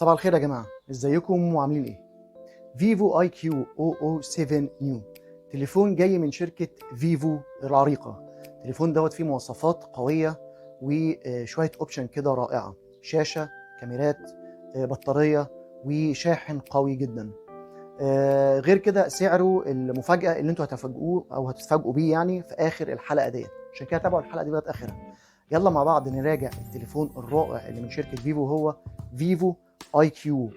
صباح الخير يا جماعة، ازيكم وعاملين ايه؟ فيفو اي كيو 007 نيو تليفون جاي من شركة فيفو العريقة. التليفون دوت فيه مواصفات قوية وشوية اوبشن كده رائعة، شاشة، كاميرات، بطارية وشاحن قوي جدا. غير كده سعره المفاجأة اللي انتوا هتفاجئوه او هتتفاجئوا بيه يعني في اخر الحلقة ديت، عشان كده تابعوا الحلقة دي لغاية اخرها. يلا مع بعض نراجع التليفون الرائع اللي من شركة فيفو، هو فيفو اي كيو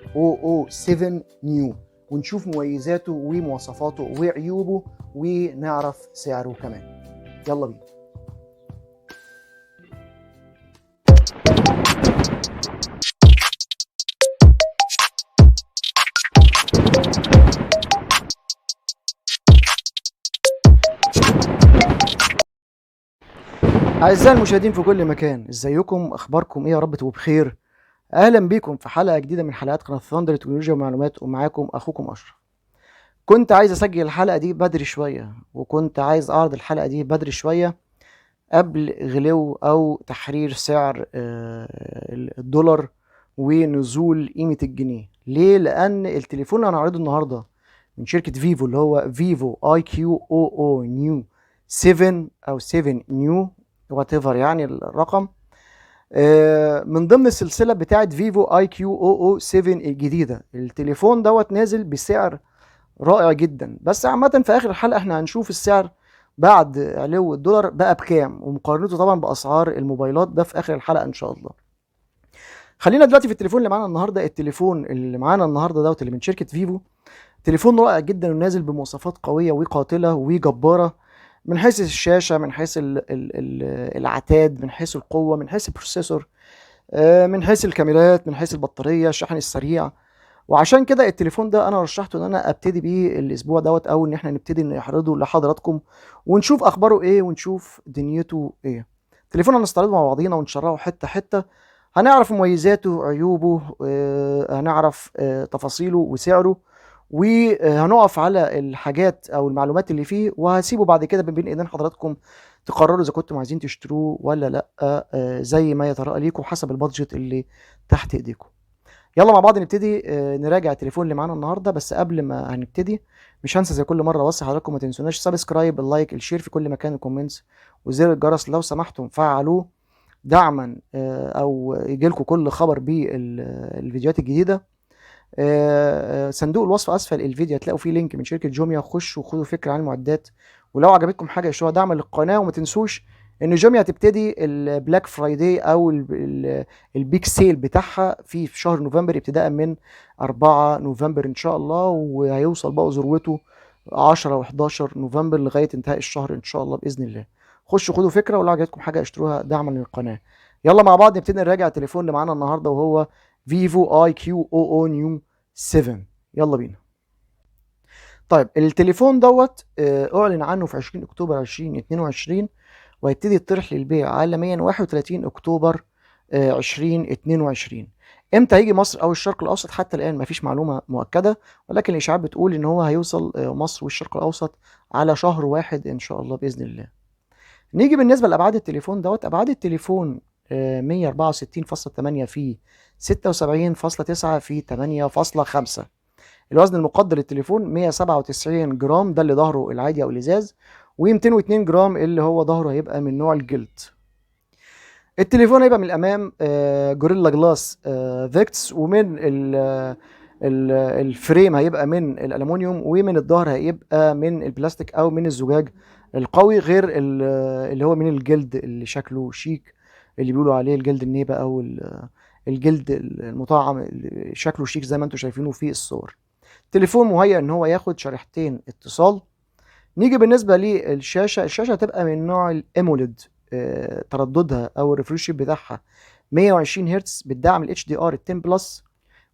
007 نيو، ونشوف مميزاته ومواصفاته وعيوبه ونعرف سعره كمان. يلا بينا. أعزائي المشاهدين في كل مكان، ازيكم؟ اخباركم ايه؟ يا رب تبقوا بخير. اهلا بيكم في حلقة جديدة من حلقات قناة ثاندر تكنولوجيا ومعلومات، ومعاكم اخوكم اشرف. كنت عايز اسجل الحلقة دي بدري شوية، وكنت عايز اعرض الحلقة دي بدري شوية قبل غلو او تحرير سعر الدولار ونزول قيمة الجنيه. ليه؟ لان التليفون اللي هنعرضه النهاردة من شركة فيفو، اللي هو فيفو اي كيو 00 نيو 7 او 7 نيو، وات ايفر يعني الرقم، من ضمن السلسلة بتاعة فيفو اي كيو 007 الجديدة. التليفون دوت نازل بسعر رائع جدا، بس عامة في اخر الحلقة احنا هنشوف السعر بعد علو الدولار بقى بكام، ومقارنته طبعا باسعار الموبايلات، ده في اخر الحلقة ان شاء الله. خلينا دلوقتي في التليفون اللي معانا النهارده. التليفون اللي معانا النهارده دوت اللي من شركة فيفو، تليفون رائع جدا ونازل بمواصفات قوية وقاتلة وجبارة، من حيث الشاشة، من حيث العتاد، من حيث القوة، من حيث البروسيسور، من حيث الكاميرات، من حيث البطارية، الشحن السريع. وعشان كده التليفون ده انا رشحته ان انا ابتدي بيه الاسبوع دوت، او ان احنا نبتدي نعرضه لحضراتكم ونشوف اخباره ايه ونشوف دنيته ايه. التليفون هنستعرضه مع بعضينا ونشرحه حته حته، هنعرف مميزاته وعيوبه، هنعرف تفاصيله وسعره، وهنقف على الحاجات او المعلومات اللي فيه، وهسيبه بعد كده بين ايدين حضراتكم تقرروا اذا كنتم عايزين تشتروه ولا لا، زي ما يتراءى ليكم حسب البادجت اللي تحت ايديكم. يلا مع بعض نبتدي نراجع التليفون اللي معانا النهارده. بس قبل ما هنبتدي مش هنسى زي كل مره اوصي حضراتكم ما تنسوناش سبسكرايب، اللايك، الشير في كل مكان، الكومنتس، وزر الجرس لو سمحتم فعلوه دعما او يجيلكم كل خبر بالفيديوهات الجديده. صندوق الوصف اسفل الفيديو هتلاقوا فيه لينك من شركه جوميا، خشوا وخدوا فكره عن المعدات، ولو عجبتكم حاجه اشتروها دعما للقناه. وما تنسوش ان جوميا هتبتدي البلاك فرايداي او البيك سيل بتاعها في شهر نوفمبر، ابتداء من 4 نوفمبر ان شاء الله، وهيوصل بقى ذروته 10 و11 نوفمبر لغايه انتهاء الشهر ان شاء الله باذن الله. خشوا خدوا فكره، ولو عجبتكم حاجه اشتروها دعما للقناه. يلا مع بعض نبتدي نراجع التليفون اللي معانا النهارده، وهو فيفو اي كيو 00 نيو 7. يلا بينا. طيب التليفون دوت اعلن عنه في 20 اكتوبر 2022، وهيبتدي يطرح للبيع عالميا 31 اكتوبر 2022. امتى هيجي مصر او الشرق الاوسط حتى الان مفيش معلومه مؤكده، ولكن الاشاعات بتقول ان هو هيوصل مصر والشرق الاوسط على شهر واحد ان شاء الله باذن الله. نيجي بالنسبه لابعاد التليفون دوت. ابعاد التليفون 164.8 في 76.9 في 8.5. الوزن المقدر للتليفون 197 جرام، ده اللي ظهره العادي او الازاز، و202 جرام اللي هو ظهره هيبقى من نوع الجلد. التليفون هيبقى من الامام جوريلا جلاس فيكتس، ومن الفريم هيبقى من الالومنيوم، ومن الظهر هيبقى من البلاستيك او من الزجاج القوي، غير اللي هو من الجلد اللي شكله شيك، اللي بيقولوا عليه الجلد النيبه او الجلد المطعم اللي شكله شيك زي ما انتم شايفينه في الصور. تليفون مهيأ ان هو ياخد شريحتين اتصال. نيجي بالنسبه للشاشه. الشاشه هتبقى من نوع الاموليد، ترددها او الريفريش ريت بتاعها 120 هرتز، بالدعم الاتش دي ار 10 بلس،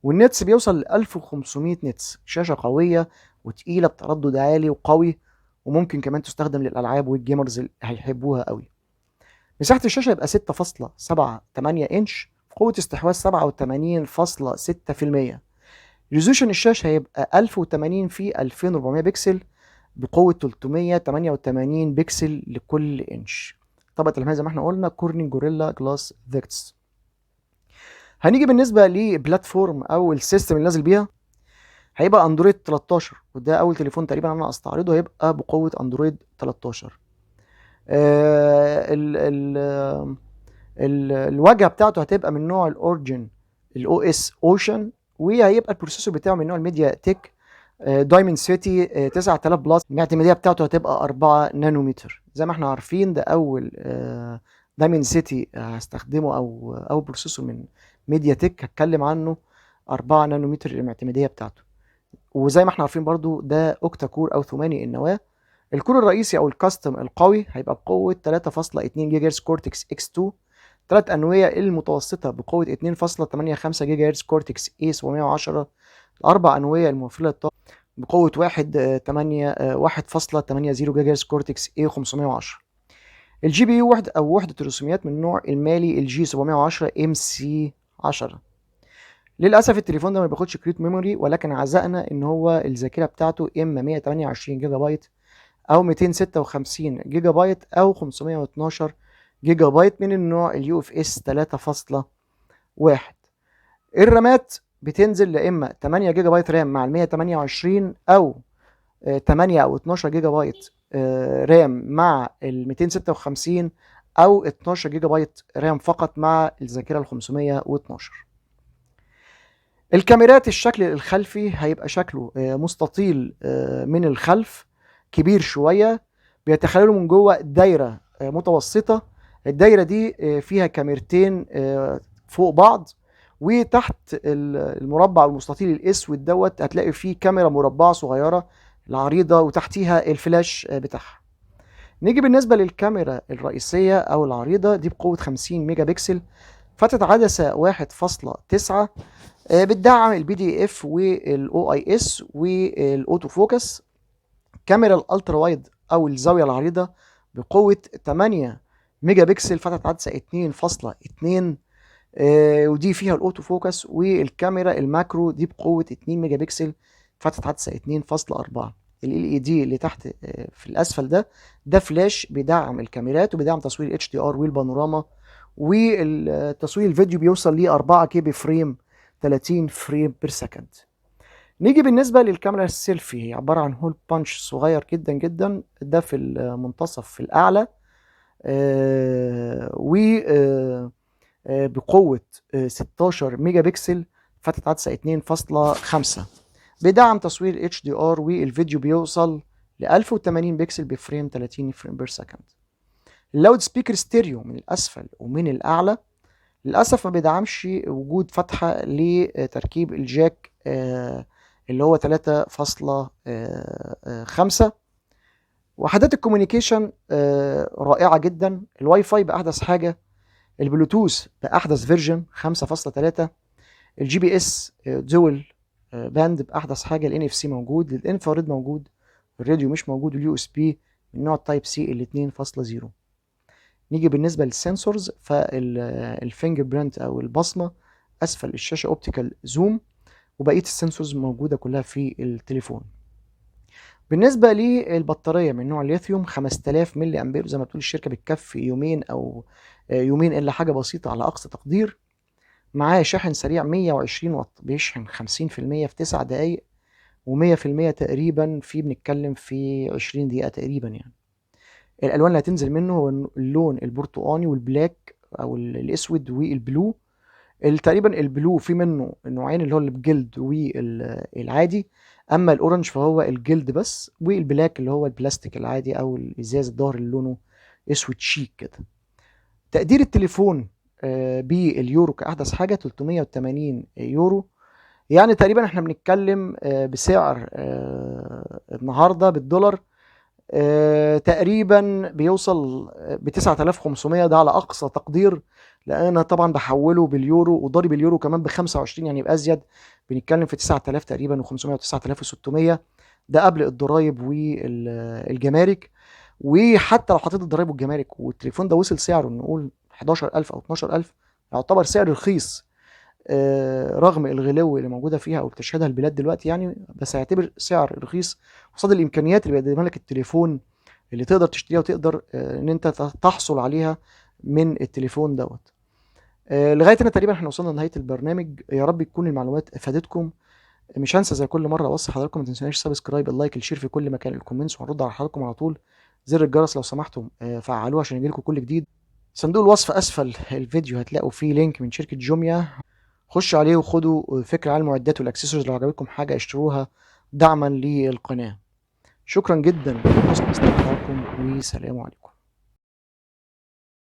والنتس بيوصل ل 1500 نتس. شاشه قويه وتقيله بتردد عالي وقوي، وممكن كمان تستخدم للالعاب والجيمرز اللي هيحبوها قوي. مساحه الشاشه يبقى 6.78 انش، قوه استحواذ 87.6%. ريزولوشن الشاشه هيبقى 1080 في 2400 بكسل، بقوه 388 بكسل لكل انش. طبقه الحمايه زي ما احنا قلنا كورنينج جوريلا جلاس فيكتس. هنيجي بالنسبه لبلاتفورم او السيستم اللي نازل بيها، هيبقى اندرويد 13، وده اول تليفون تقريبا انا استعرضه هيبقى بقوه اندرويد 13. ال ال الواجهه بتاعته هتبقى من نوع الاورجن الاو اس اوشن، وهيبقى البروسيسور بتاعه من نوع الميديا تك دايمن سيتي 9000 بلس. الاعتماديه بتاعته هتبقى 4 نانومتر. زي ما احنا عارفين ده اول دايمن سيتي هستخدمه او بروسيسور من ميديا تك هتكلم عنه، 4 نانومتر الاعتماديه بتاعته. وزي ما احنا عارفين برضو ده اوكتا كور او ثماني النواه. الكور الرئيسي او الكاستم القوي هيبقى بقوه 3.2 جيجا هرتز كورتكس اكس 2. ثلاث انويه المتوسطه بقوه 2.85 جيجا هرتز كورتكس اي 710. الاربع انويه الموفره للطاقه بقوه 1.80 جيجا هرتز كورتكس اي 510. الجي بي يو وحده الرسوميات من نوع المالي الجي 710 ام سي 10. للاسف التليفون ده ما بياخدش كريت ميموري، ولكن عزقنا ان هو الذاكره بتاعته اما 128 جيجا بايت او 256 جيجا بايت او 512 جيجا بايت من النوع اليو اف اس 3.1. الرامات بتنزل لاما 8 جيجا بايت رام مع ال 128 او 8 او 12 جيجا بايت رام مع ال 256 او 12 جيجا بايت رام فقط مع الذاكره ال 512. الكاميرات الشكل الخلفي هيبقى شكله مستطيل من الخلف، كبير شويه، بيتخيلوا من جوه دايره متوسطه. الدايره دي فيها كاميرتين فوق بعض، وتحت المربع المستطيل الاسود دوت هتلاقي فيه كاميرا مربعه صغيره العريضه وتحتيها الفلاش بتاعها. نيجي بالنسبه للكاميرا الرئيسيه او العريضه دي بقوه 50 ميجا بكسل، فتحة عدسه 1.9، بتدعم البي دي اف والاو اي اس والاوتو فوكس. كاميرا الالترا وايد او الزاويه العريضه بقوه 8 ميجا بكسل، فتحة عدسه 2.2، ودي فيها الاوتو فوكس. والكاميرا الماكرو دي بقوه 2 ميجا بكسل، فتحة عدسه 2.4. ال اي دي اللي تحت في الاسفل ده فلاش بيدعم الكاميرات وبيدعم تصوير اتش دي ار والبانوراما، والتصوير الفيديو بيوصل ل 4 كي بي فريم 30 فريم بير سكند. نيجي بالنسبة للكاميرا السيلفي، هي عبارة عن هول بانش صغير جدا جدا، ده في المنتصف في الأعلى، و بقوة 16 ميجا بكسل، فتحة عدسة 2.5، بدعم تصوير اتش دي ار، والفيديو بيوصل ل 1080 بكسل بفريم 30 فريم بير سكند. اللاود سبيكر ستيريو من الأسفل ومن الأعلى، للأسف ما بيدعمش وجود فتحة لتركيب الجاك اللي هو 3.5. وحدات الكوميونيكيشن رائعة جدا. الواي فاي بأحدث حاجة، البلوتوث بأحدث فيرجن 5.3، الجي بي اس دول باند بأحدث حاجة، الان اف سي موجود، الانفراريد موجود، الراديو مش موجود، اليو اس بي من نوع التايب سي ال 2.0. نيجي بالنسبة للسنسورز، فالفينجر برينت أو البصمة أسفل الشاشة أوبتيكال زوم، وبقية السنسورز موجودة كلها في التليفون. بالنسبة للبطارية من نوع الليثيوم 5000 ملي أمبير، زي ما بتقول الشركة بتكفي يومين أو يومين إلا حاجة بسيطة على أقصى تقدير. معاه شاحن سريع 120 واط، بيشحن 50% في 9 دقايق، و100% تقريبا بنتكلم في 20 دقيقة تقريبا يعني. الالوان اللي هتنزل منه هو اللون البرتقاني والبلاك او الاسود والبلو. تقريبا البلو في منه نوعين، اللي هو اللي بجلد والعادي، اما الاورنج فهو الجلد بس، والبلاك اللي هو البلاستيك العادي او الازاز الظهر اللي لونه اسود شيك كده. تقدير التليفون باليورو كاحدث حاجه 380 يورو، يعني تقريبا احنا بنتكلم بسعر النهارده بالدولار تقريبا بيوصل ب 9500، ده على اقصى تقدير، لان انا طبعا بحوله باليورو وضارب اليورو كمان ب 25 يعني يبقى ازيد، بنتكلم في 9000 تقريبا و500 و9600، ده قبل الضرايب والجمارك. وحتى لو حطيت الضرايب والجمارك والتليفون ده وصل سعره نقول 11000 او 12000، يعتبر سعر رخيص رغم الغلو اللي موجوده فيها او بتشهدها البلاد دلوقتي يعني، بس هيعتبر سعر رخيص قصاد الامكانيات اللي بيقدمها لك التليفون اللي تقدر تشتريها وتقدر ان انت تحصل عليها من التليفون دوت. لغايه هنا تقريبا احنا وصلنا لنهايه البرنامج. يا رب تكون المعلومات افادتكم. مش هنسى زي كل مره اوصي حضراتكم ما تنسوناش سبسكرايب، اللايك، الشير في كل مكان، الكومنتس، وهنرد على حضراتكم على طول. زر الجرس لو سمحتم فعلوه عشان يجيلكم كل جديد. صندوق الوصف اسفل الفيديو هتلاقوا فيه لينك من شركه جوميا، خشوا عليه وخدوا فكره عن المعدات والاكسسوارز. لو عجبتكم حاجه اشتروها دعما للقناه. شكرا جدا لحسن استماعكم، وسلام عليكم.